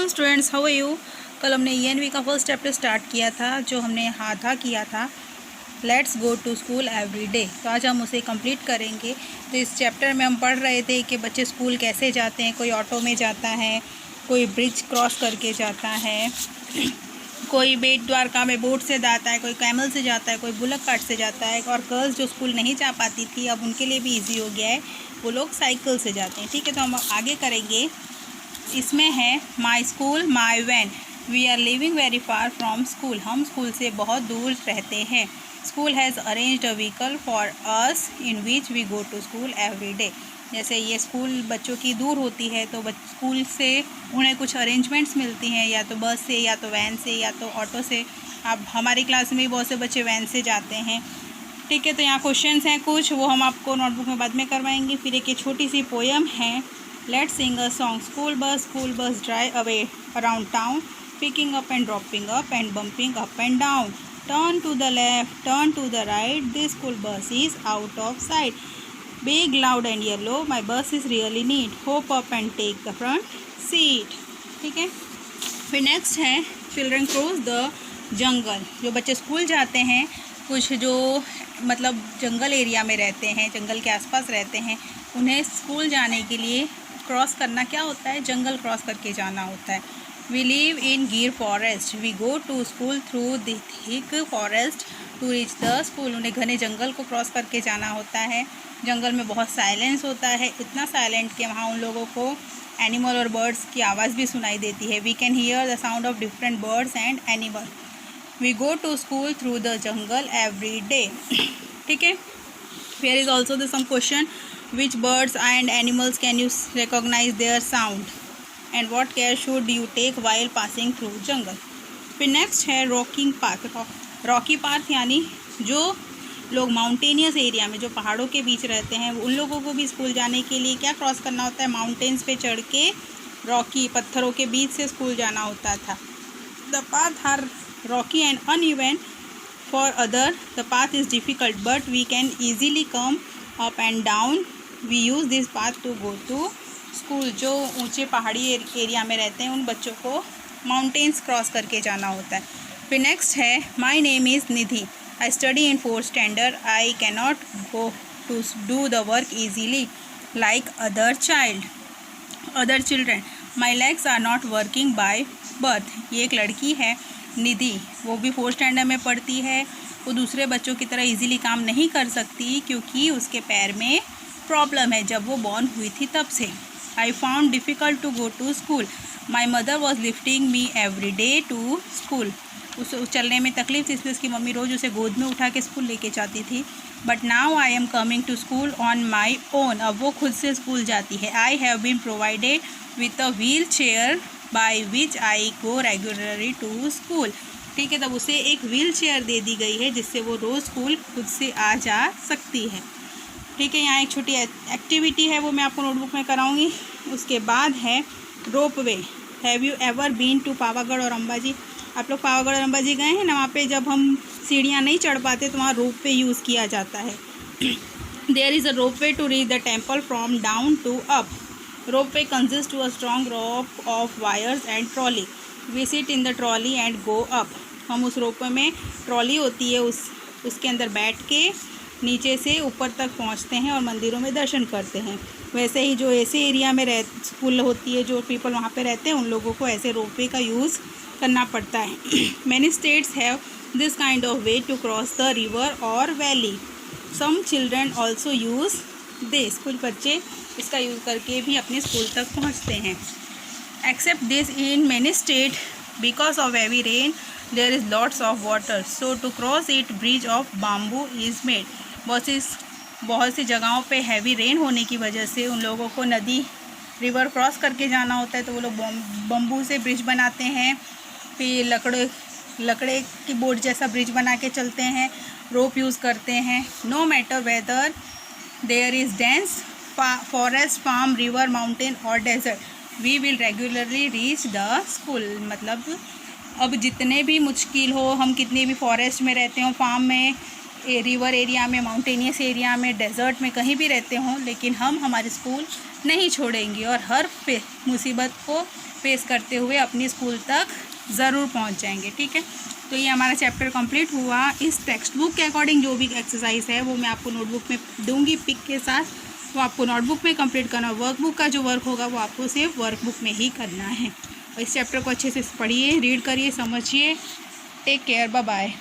Afternoon students, how are you. कल हमने ENV का फर्स्ट चैप्टर स्टार्ट किया था, जो हमने आधा किया था let's go to school every day. तो आज हम उसे कंप्लीट करेंगे। तो इस चैप्टर में हम पढ़ रहे थे कि बच्चे स्कूल कैसे जाते हैं। कोई ऑटो में जाता है, कोई ब्रिज क्रॉस करके जाता है, कोई बेट द्वारका में बोट से जाता है, कोई कैमल से जाता है, कोई बुलक कार्ट से जाता है। और गर्ल्स जो स्कूल नहीं जा पाती थी, अब उनके लिए भी ईजी हो गया है, वो लोग साइकिल से जाते हैं। ठीक है, तो हम आगे करेंगे। इसमें है my school my van, we are living very far from school. हम स्कूल से बहुत दूर रहते हैं। School has arranged a vehicle for us in which we go to school every day. जैसे ये स्कूल बच्चों की दूर होती है तो स्कूल से उन्हें कुछ अरेंजमेंट्स मिलती हैं, या तो बस से, या तो वैन से, या तो ऑटो से। अब हमारी क्लास में भी बहुत से बच्चे वैन से जाते हैं। ठीक है, तो यहाँ क्वेश्चंस हैं कुछ, वो हम आपको नोटबुक में बाद में करवाएंगे। फिर एक ये छोटी सी पोएम है, let's sing a song. School bus drive away around town, picking up and dropping up and bumping up and down, turn to the left, turn to the right, this school bus is out of sight, big, loud and yellow, my bus is really neat, hop up and take the front seat। ठीक है, फिर next है children cross the jungle. जो बच्चे school जाते हैं, कुछ जो मतलब जंगल एरिया में रहते हैं, जंगल के आसपास रहते हैं, उन्हें स्कूल जाने के लिए क्रॉस करना क्या होता है, जंगल क्रॉस करके जाना होता है। We live in Gir forest, we go to school through the thick forest to reach the school. उन्हें घने जंगल को क्रॉस करके जाना होता है। जंगल में बहुत साइलेंस होता है, इतना साइलेंट कि वहाँ उन लोगों को एनिमल और बर्ड्स की आवाज़ भी सुनाई देती है। We can hear the sound of different birds and animal. We go to school through the jungle every day. ठीक है, here is also the some question, which birds and animals can you recognise their sound and what care should you take while passing through jungle. फिर next है rocking park. Rocky park यानी जो लोग mountainous area में, जो पहाड़ों के बीच रहते हैं, उन लोगों को भी स्कूल जाने के लिए क्या क्रॉस करना होता है, माउंटेन्स पे चढ़ के रॉकी पत्थरों के बीच से स्कूल जाना होता था। The path are rocky and uneven for other, the path is difficult but we can easily come up and down, we use this path to go to school. जो ऊँचे पहाड़ी एरिया में रहते हैं, उन बच्चों को माउंटेन्स क्रॉस करके जाना होता है। फिर नेक्स्ट है my name is Nidhi, I study in 4th standard. I cannot go to do the work easily like other children. My legs are not working by birth. ये एक लड़की है निधि, वो भी 4th स्टैंडर्ड में पढ़ती है। वो दूसरे बच्चों की तरह इजीली काम नहीं कर सकती क्योंकि उसके पैर में प्रॉब्लम है, जब वो बॉर्न हुई थी तब से। I found difficult to go to school. My mother was lifting me every day to school. उसे चलने में तकलीफ थी, इसलिए उसकी मम्मी रोज़ उसे गोद में उठा के स्कूल लेके जाती थी। But now I am coming to school on my own. अब वो खुद से स्कूल जाती है। I have been provided with a wheelchair by which I go regularly to school. ठीक है, तब उसे एक व्हील चेयर दे दी गई है जिससे वो रोज़ स्कूल खुद से आ जा सकती है। ठीक है, यहाँ एक छोटी एक्टिविटी है, वो मैं आपको नोटबुक में कराऊँगी। उसके बाद है ropeway. Have you ever been to Pavagadh और अंबाजी। आप लोग पावागढ़ और अंबाजी गए हैं ना, वहाँ पे जब हम सीढ़ियाँ नहीं चढ़ पाते तो वहाँ रोप वे यूज़ किया जाता है। There is a ropeway to reach the temple from down to up. Ropeway consist to a strong rope of wires and trolley. We sit in the trolley and go up. हम उस रोप में, trolley होती है, उसके अंदर बैठ के नीचे से ऊपर तक पहुँचते हैं और मंदिरों में दर्शन करते हैं। वैसे ही जो ऐसे एरिया में स्कूल होती है, जो पीपल वहाँ पे रहते हैं, उन लोगों को ऐसे रोप वे का यूज़ करना पड़ता है। Many states have this kind of way to cross the river और valley. Some children also use this. कुछ बच्चे इसका यूज़ करके भी अपने स्कूल तक पहुँचते हैं। Except this in many state because of heavy rain there is lots of water, so to cross it bridge of bamboo is made. बहुत सी जगहों पे हैवी रेन होने की वजह से उन लोगों को नदी, रिवर क्रॉस करके जाना होता है, तो वो लोग बम्बू से ब्रिज बनाते हैं। फिर लकड़े की बोट जैसा ब्रिज बना के चलते हैं, रोप यूज़ करते हैं। No matter whether there is dense forest, farm, river, mountain और desert, we will regularly reach the school. मतलब अब जितने भी मुश्किल हो, हम कितने भी फॉरेस्ट में रहते हों, फार्म में, रिवर एरिया में, माउंटेनियस एरिया में, डेजर्ट में, कहीं भी रहते हों, लेकिन हम हमारे स्कूल नहीं छोड़ेंगे और हर मुसीबत को फेस करते हुए अपनी स्कूल तक ज़रूर पहुंच जाएंगे। ठीक है, तो ये हमारा चैप्टर कंप्लीट हुआ। इस टेक्स्ट बुक के अकॉर्डिंग जो भी एक्सरसाइज है वो मैं आपको नोटबुक में दूंगी पिक के साथ, वो आपको नोटबुक में कंप्लीट करना। वर्कबुक का जो वर्क होगा वो आपको सिर्फ वर्कबुक में ही करना है। और इस चैप्टर को अच्छे से पढ़िए, रीड करिए, समझिए। Take care, bye bye.